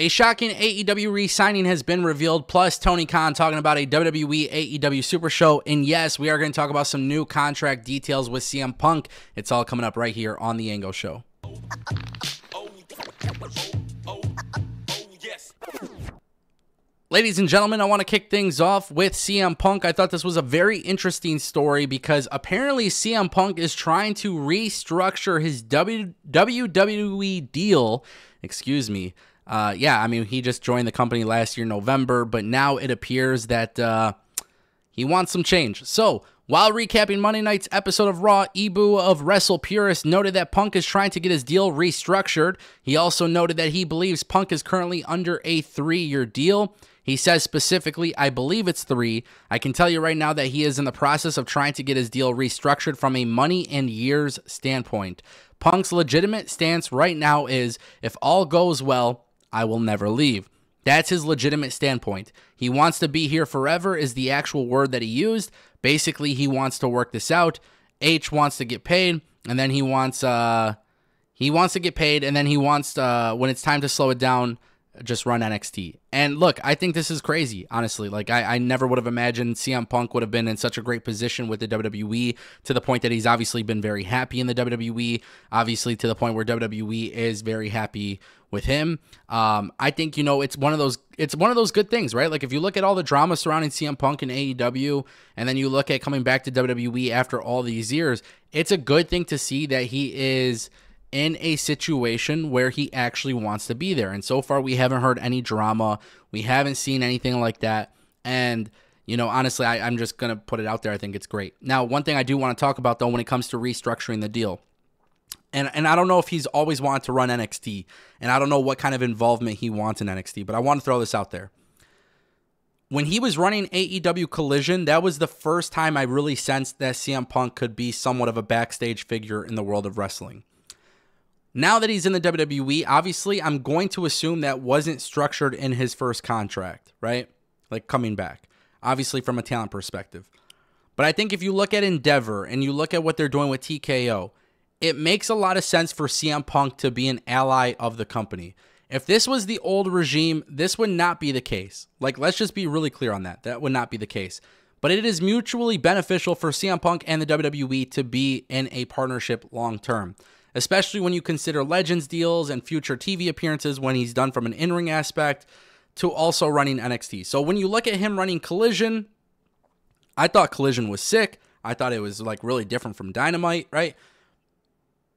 A shocking AEW re-signing has been revealed, plus Tony Khan talking about a WWE AEW Supershow. And yes, we are going to talk about some new contract details with CM Punk. It's all coming up right here on The Ango Show. Ladies and gentlemen, I want to kick things off with CM Punk. I thought this was a very interesting story because apparently CM Punk is trying to restructure his WWE deal. Excuse me. Yeah, I mean, he just joined the company last year, November, but now it appears that he wants some change. So, while recapping Monday night's episode of Raw, Ibu of Wrestle Purist noted that Punk is trying to get his deal restructured. He also noted that he believes Punk is currently under a 3-year deal. He says specifically, I believe it's 3. I can tell you right now that he is in the process of trying to get his deal restructured from a money and years standpoint. Punk's legitimate stance right now is, if all goes well, I will never leave. That's his legitimate standpoint. He wants to be here forever is the actual word that he used. Basically, he wants to work this out. H wants to get paid, and then he wants to get paid, and then he wants when it's time to slow it down, just run NXT. And look, I think this is crazy, honestly. Like, I never would have imagined CM Punk would have been in such a great position with the WWE, to the point that he's obviously been very happy in the WWE, obviously to the point where WWE is very happy with him. I think, you know, it's one of those good things, right? Like, if you look at all the drama surrounding CM Punk and AEW, and then you look at coming back to WWE after all these years, it's a good thing to see that he is in a situation where he actually wants to be there. And so far, we haven't heard any drama. We haven't seen anything like that. And, you know, honestly, I'm just going to put it out there. I think it's great. Now, one thing I do want to talk about, though, when it comes to restructuring the deal, and I don't know if he's always wanted to run NXT, and I don't know what kind of involvement he wants in NXT, but I want to throw this out there. When he was running AEW Collision, that was the first time I really sensed that CM Punk could be somewhat of a backstage figure in the world of wrestling. Now that he's in the WWE, obviously, I'm going to assume that wasn't structured in his first contract, right? Like, coming back, obviously from a talent perspective. But I think if you look at Endeavor and you look at what they're doing with TKO, it makes a lot of sense for CM Punk to be an ally of the company. If this was the old regime, this would not be the case. Like, let's just be really clear on that. That would not be the case. But it is mutually beneficial for CM Punk and the WWE to be in a partnership long term, especially when you consider Legends deals and future TV appearances when he's done from an in-ring aspect to also running NXT. So when you look at him running Collision, I thought Collision was sick. I thought it was like really different from Dynamite, right?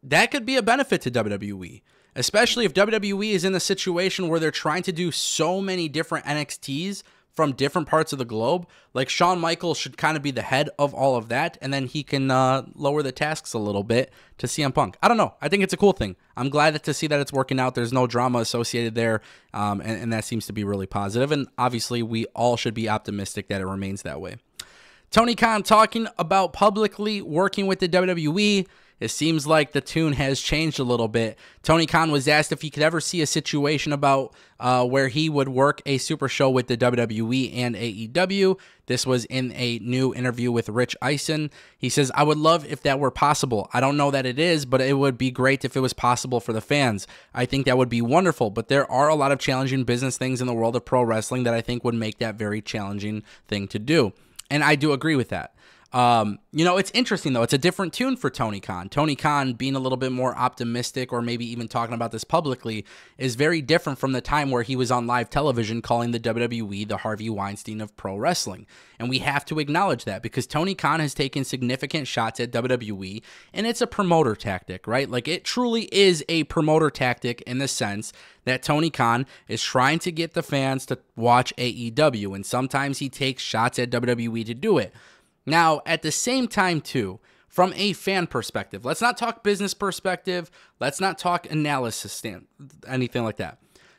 That could be a benefit to WWE, especially if WWE is in a situation where they're trying to do so many different NXTs from different parts of the globe. Like, Shawn Michaels should kind of be the head of all of that, and then he can lower the tasks a little bit to CM Punk. I don't know. I think it's a cool thing. I'm glad to see that it's working out. There's no drama associated there, and that seems to be really positive. And obviously, we all should be optimistic that it remains that way. Tony Khan talking about publicly working with the WWE. It seems like the tune has changed a little bit. Tony Khan was asked if he could ever see a situation about where he would work a super show with the WWE and AEW. This was in a new interview with Rich Eisen. He says, I would love if that were possible. I don't know that it is, but it would be great if it was possible for the fans. I think that would be wonderful, but there are a lot of challenging business things in the world of pro wrestling that I think would make that very challenging thing to do. And I do agree with that. You know, it's interesting, though. It's a different tune for Tony Khan. Tony Khan being a little bit more optimistic, or maybe even talking about this publicly, is very different from the time where he was on live television calling the WWE the Harvey Weinstein of pro wrestling. And we have to acknowledge that, because Tony Khan has taken significant shots at WWE, and it's a promoter tactic, right? Like, it truly is a promoter tactic in the sense that Tony Khan is trying to get the fans to watch AEW, and sometimes he takes shots at WWE to do it. Now, at the same time, too, from a fan perspective, let's not talk business perspective, let's not talk analysis, anything like that.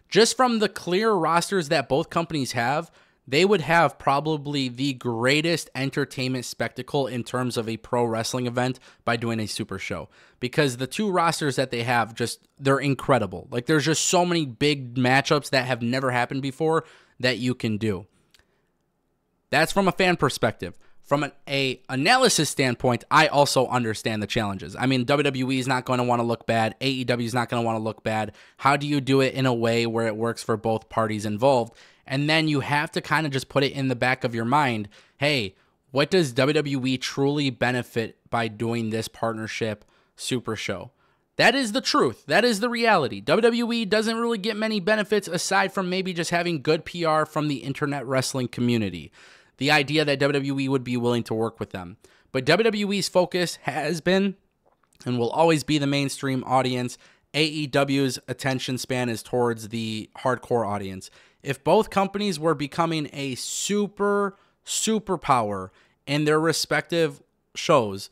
Just from the clear rosters that both companies have, they would have probably the greatest entertainment spectacle in terms of a pro wrestling event by doing a super show. Because the two rosters that they have, they're incredible. Like, there's just so many big matchups that have never happened before that you can do. That's from a fan perspective. from a analysis standpoint, I also understand the challenges. I mean, WWE is not going to want to look bad. AEW is not going to want to look bad. How do you do it in a way where it works for both parties involved? And then you have to kind of just put it in the back of your mind, hey, what does WWE truly benefit by doing this partnership Super Show? That is the truth. That is the reality. WWE doesn't really get many benefits aside from maybe just having good PR from the internet wrestling community. The idea that WWE would be willing to work with them. But WWE's focus has been and will always be the mainstream audience. AEW's attention span is towards the hardcore audience. If both companies were becoming a superpower in their respective shows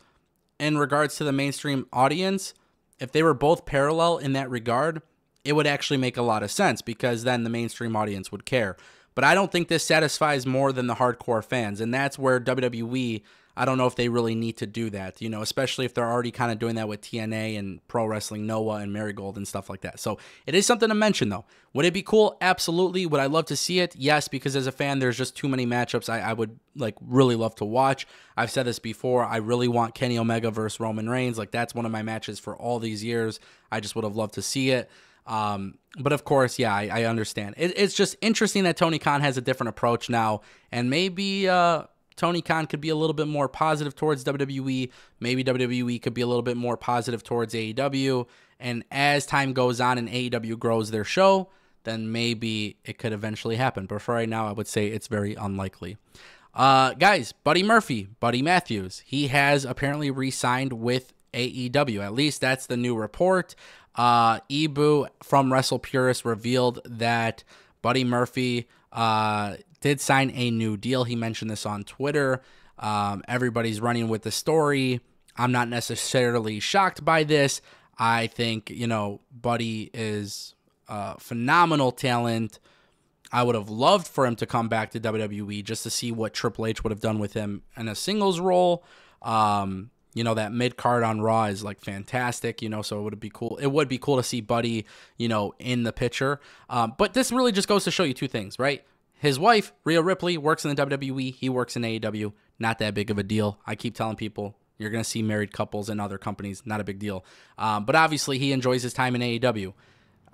in regards to the mainstream audience, if they were both parallel in that regard, it would actually make a lot of sense because then the mainstream audience would care. But I don't think this satisfies more than the hardcore fans, and that's where WWE, I don't know if they really need to do that, you know, especially if they're already kind of doing that with TNA and Pro Wrestling Noah and Marigold and stuff like that. So it is something to mention, though. Would it be cool? Absolutely. Would I love to see it? Yes, because as a fan, there's just too many matchups I would like really love to watch. I've said this before. I really want Kenny Omega versus Roman Reigns. Like, that's one of my matches for all these years. I just would have loved to see it. But of course, yeah, I understand. It's just interesting that Tony Khan has a different approach now, and maybe Tony Khan could be a little bit more positive towards WWE. Maybe WWE could be a little bit more positive towards AEW. And as time goes on and AEW grows their show, then maybe it could eventually happen. But for right now, I would say it's very unlikely. Guys, Buddy Matthews, he has apparently re-signed with AEW. At least that's the new report. Ibu from WrestlePurist revealed that Buddy Murphy did sign a new deal. He mentioned this on Twitter. Everybody's running with the story. I'm not necessarily shocked by this. I think, you know, Buddy is phenomenal talent. I would have loved for him to come back to WWE just to see what Triple H would have done with him in a singles role. You know, that mid-card on Raw is, like, fantastic, you know, so it would be cool. It would be cool to see Buddy, you know, in the picture. But this really just goes to show you two things, right? His wife, Rhea Ripley, works in the WWE. He works in AEW. Not that big of a deal. I keep telling people, you're going to see married couples in other companies. Not a big deal. But obviously, he enjoys his time in AEW.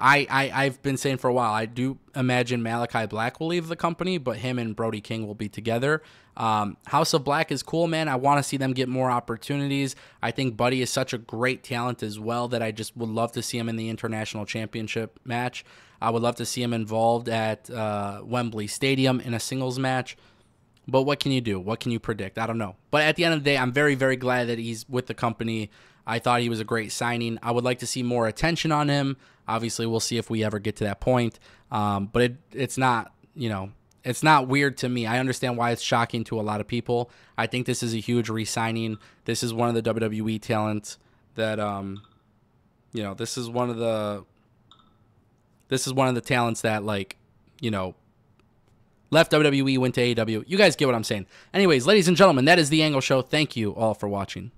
I've been saying for a while, I do imagine Malachi Black will leave the company, but him and Brody King will be together. House of Black is cool, man. I want to see them get more opportunities. I think Buddy is such a great talent as well that I just would love to see him in the International Championship match. I would love to see him involved at Wembley Stadium in a singles match. But what can you do? What can you predict? I don't know. But at the end of the day, I'm very, very glad that he's with the company. I thought he was a great signing. I would like to see more attention on him. Obviously, we'll see if we ever get to that point. But it's not, you know, it's not weird to me. I understand why it's shocking to a lot of people. I think this is a huge re-signing. This is one of the WWE talents that, you know, this is one of the talents that, like, you know, left WWE, went to AEW. You guys get what I'm saying. Anyways, ladies and gentlemen, that is the Angle Show. Thank you all for watching.